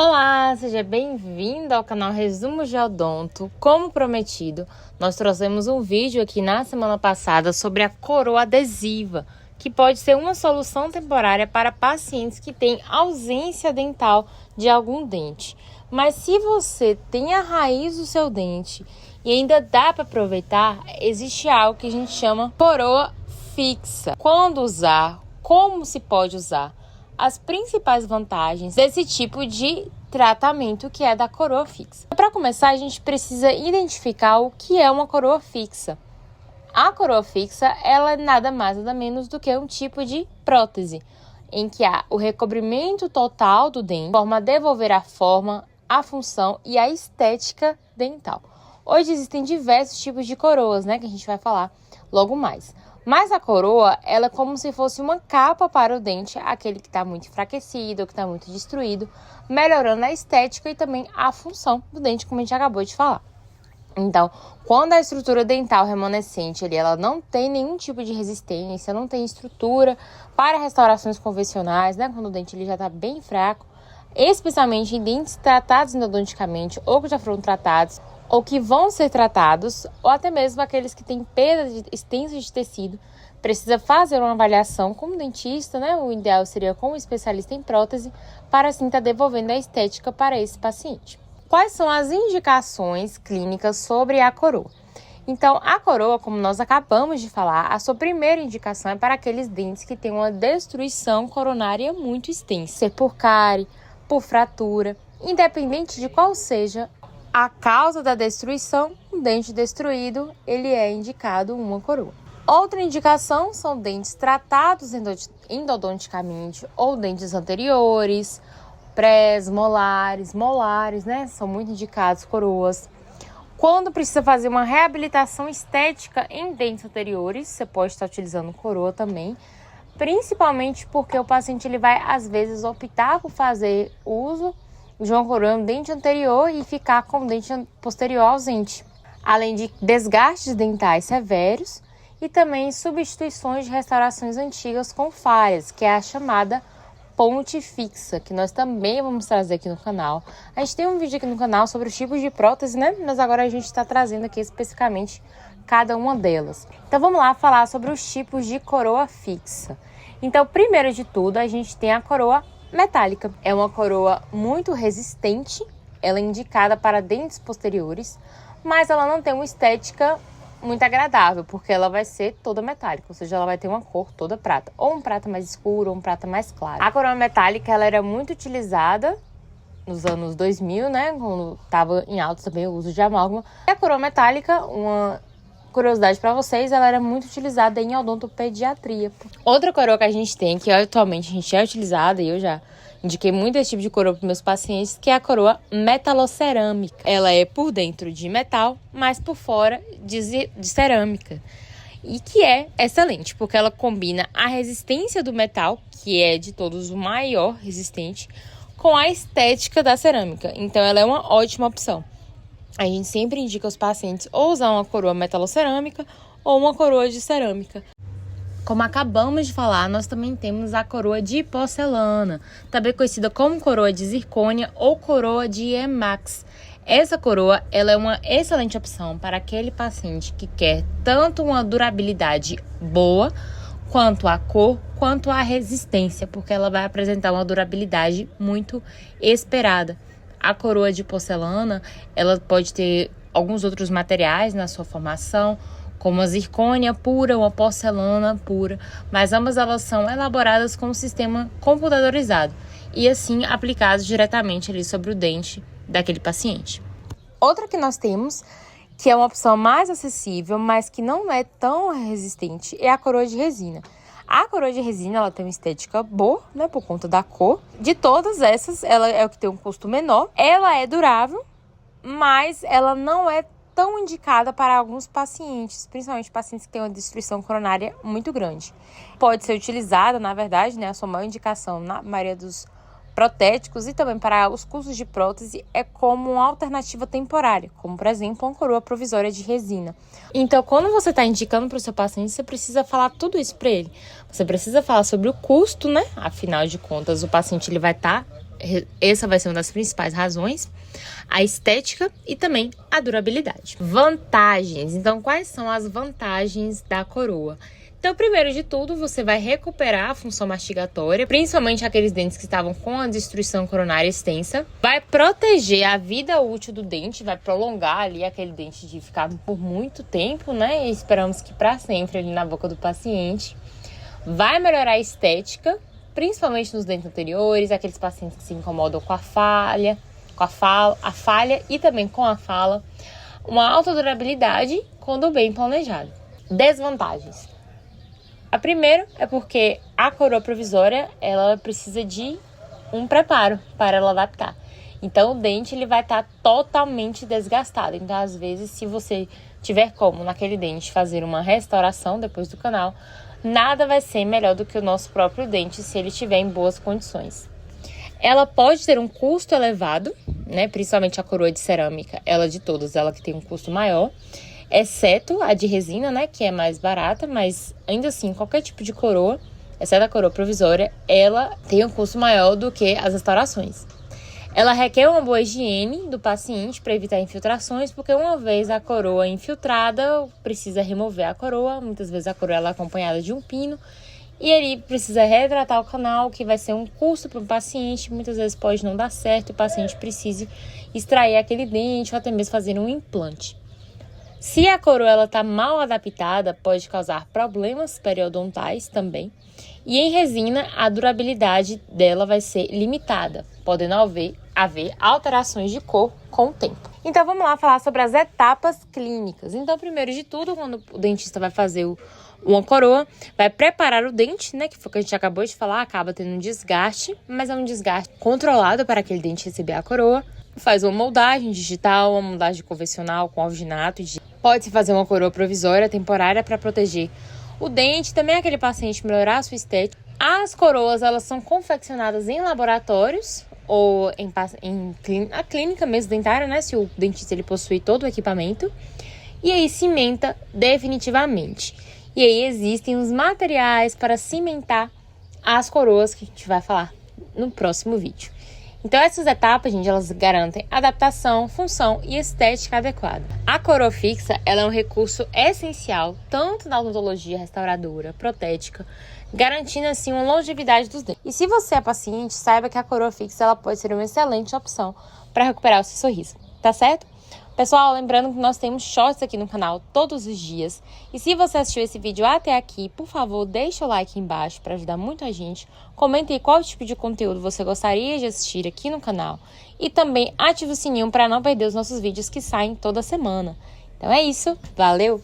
Olá, seja bem-vindo ao canal Resumos de Odonto. Como prometido, nós trouxemos um vídeo aqui na semana passada sobre a coroa adesiva, que pode ser uma solução temporária para pacientes que têm ausência dental de algum dente. Mas se você tem a raiz do seu dente e ainda dá para aproveitar, existe algo que a gente chama coroa fixa. Quando usar, como se pode usar, as principais vantagens desse tipo de tratamento que é da coroa fixa. Para começar, a gente precisa identificar o que é uma coroa fixa. A coroa fixa, ela é nada mais nada menos do que um tipo de prótese, em que há o recobrimento total do dente, de forma a devolver a forma, a função e a estética dental. Hoje existem diversos tipos de coroas, que a gente vai falar logo mais. Mas a coroa, ela é como se fosse uma capa para o dente, aquele que está muito enfraquecido, ou que está muito destruído, melhorando a estética e também a função do dente, como a gente acabou de falar. Então, quando a estrutura dental remanescente ela não tem nenhum tipo de resistência, não tem estrutura para restaurações convencionais, quando o dente ele já está bem fraco, especialmente em dentes tratados endodonticamente ou que já foram tratados, ou que vão ser tratados, ou até mesmo aqueles que têm perda extensa de tecido, precisa fazer uma avaliação com o dentista, O ideal seria com um especialista em prótese, para assim estar devolvendo a estética para esse paciente. Quais são as indicações clínicas sobre a coroa? Então, a coroa, como nós acabamos de falar, a sua primeira indicação é para aqueles dentes que têm uma destruição coronária muito extensa, ser por cárie, por fratura, independente de qual seja a causa da destruição, um dente destruído, ele é indicado uma coroa. Outra indicação são dentes tratados endodonticamente ou dentes anteriores, prés, molares, são muito indicados coroas. Quando precisa fazer uma reabilitação estética em dentes anteriores, você pode estar utilizando coroa também, principalmente porque o paciente ele vai, às vezes, optar por fazer uso de uma coroa no dente anterior e ficar com o dente posterior ausente, além de desgastes dentais severos e também substituições de restaurações antigas com falhas, que é a chamada ponte fixa, que nós também vamos trazer aqui no canal. A gente tem um vídeo aqui no canal sobre os tipos de prótese, mas agora a gente está trazendo aqui especificamente cada uma delas. Então vamos lá falar sobre os tipos de coroa fixa. Então, primeiro de tudo, a gente tem a coroa metálica. É uma coroa muito resistente, ela é indicada para dentes posteriores, mas ela não tem uma estética muito agradável, porque ela vai ser toda metálica, ou seja, ela vai ter uma cor toda prata, ou um prata mais escuro, ou um prata mais claro. A coroa metálica, ela era muito utilizada nos anos 2000, quando estava em alta também o uso de amálgama. E a coroa metálica, uma curiosidade para vocês, ela era muito utilizada em odontopediatria. Outra coroa que a gente tem, que atualmente a gente é utilizada, e eu já indiquei muito esse tipo de coroa para meus pacientes, que é a coroa metalocerâmica. Ela é por dentro de metal, mas por fora de cerâmica. E que é excelente, porque ela combina a resistência do metal, que é de todos o maior resistente, com a estética da cerâmica. Então ela é uma ótima opção. A gente sempre indica aos pacientes ou usar uma coroa metalocerâmica ou uma coroa de cerâmica. Como acabamos de falar, nós também temos a coroa de porcelana, também conhecida como coroa de zircônia ou coroa de emax. Essa coroa ela é uma excelente opção para aquele paciente que quer tanto uma durabilidade boa, quanto a cor, quanto a resistência, porque ela vai apresentar uma durabilidade muito esperada. A coroa de porcelana, ela pode ter alguns outros materiais na sua formação, como a zircônia pura ou a porcelana pura, mas ambas elas são elaboradas com um sistema computadorizado e assim aplicados diretamente ali sobre o dente daquele paciente. Outra que nós temos, que é uma opção mais acessível, mas que não é tão resistente, é a coroa de resina. A coroa de resina, ela tem uma estética boa, por conta da cor. De todas essas, ela é o que tem um custo menor. Ela é durável, mas ela não é tão indicada para alguns pacientes, principalmente pacientes que têm uma destruição coronária muito grande. Pode ser utilizada, na verdade, a sua maior indicação na maioria dos protéticos e também para os cursos de prótese é como uma alternativa temporária, como por exemplo uma coroa provisória de resina. Então, quando você está indicando para o seu paciente, você precisa falar tudo isso para ele. Você precisa falar sobre o custo, Afinal de contas, o paciente ele vai estar essa vai ser uma das principais razões. A estética e também a durabilidade. Vantagens. Então, quais são as vantagens da coroa? Então, primeiro de tudo, você vai recuperar a função mastigatória, principalmente aqueles dentes que estavam com a destruição coronária extensa. Vai proteger a vida útil do dente, vai prolongar ali aquele dente de ficar por muito tempo, né? E esperamos que para sempre ali na boca do paciente. Vai melhorar a estética, principalmente nos dentes anteriores, aqueles pacientes que se incomodam com a falha e também com a fala. Uma alta durabilidade quando bem planejado. Desvantagens. A primeira é porque a coroa provisória, ela precisa de um preparo para ela adaptar. Então, o dente ele vai estar totalmente desgastado. Então, às vezes, se você tiver como naquele dente fazer uma restauração depois do canal, nada vai ser melhor do que o nosso próprio dente se ele estiver em boas condições. Ela pode ter um custo elevado, né? Principalmente a coroa de cerâmica, ela de todas, ela que tem um custo maior. Exceto a de resina, né, que é mais barata, mas ainda assim, qualquer tipo de coroa, exceto a coroa provisória, ela tem um custo maior do que as restaurações. Ela requer uma boa higiene do paciente para evitar infiltrações, porque uma vez a coroa infiltrada, precisa remover a coroa, muitas vezes a coroa ela é acompanhada de um pino, e ele precisa retratar o canal, que vai ser um custo para o paciente, muitas vezes pode não dar certo, o paciente precise extrair aquele dente ou até mesmo fazer um implante. Se a coroa está mal adaptada, pode causar problemas periodontais também. E em resina, a durabilidade dela vai ser limitada, podendo haver alterações de cor com o tempo. Então, vamos lá falar sobre as etapas clínicas. Então, primeiro de tudo, quando o dentista vai fazer uma coroa, vai preparar o dente, né? Que foi o que a gente acabou de falar, acaba tendo um desgaste, mas é um desgaste controlado para aquele dente receber a coroa. Faz uma moldagem digital, uma moldagem convencional com alginato. Pode-se fazer uma coroa provisória, temporária, para proteger o dente. Também aquele paciente melhorar a sua estética. As coroas, elas são confeccionadas em laboratórios ou a clínica mesmo dentária, né? Se o dentista ele possui todo o equipamento. E aí cimenta definitivamente. E aí existem os materiais para cimentar as coroas que a gente vai falar no próximo vídeo. Então, essas etapas, gente, elas garantem adaptação, função e estética adequada. A coroa fixa, ela é um recurso essencial, tanto na odontologia restauradora, protética, garantindo, assim, uma longevidade dos dentes. E se você é paciente, saiba que a coroa fixa, ela pode ser uma excelente opção para recuperar o seu sorriso, tá certo? Pessoal, lembrando que nós temos shorts aqui no canal todos os dias. E se você assistiu esse vídeo até aqui, por favor, deixa o like embaixo para ajudar muito a gente. Comente aí qual tipo de conteúdo você gostaria de assistir aqui no canal. E também ative o sininho para não perder os nossos vídeos que saem toda semana. Então é isso, valeu!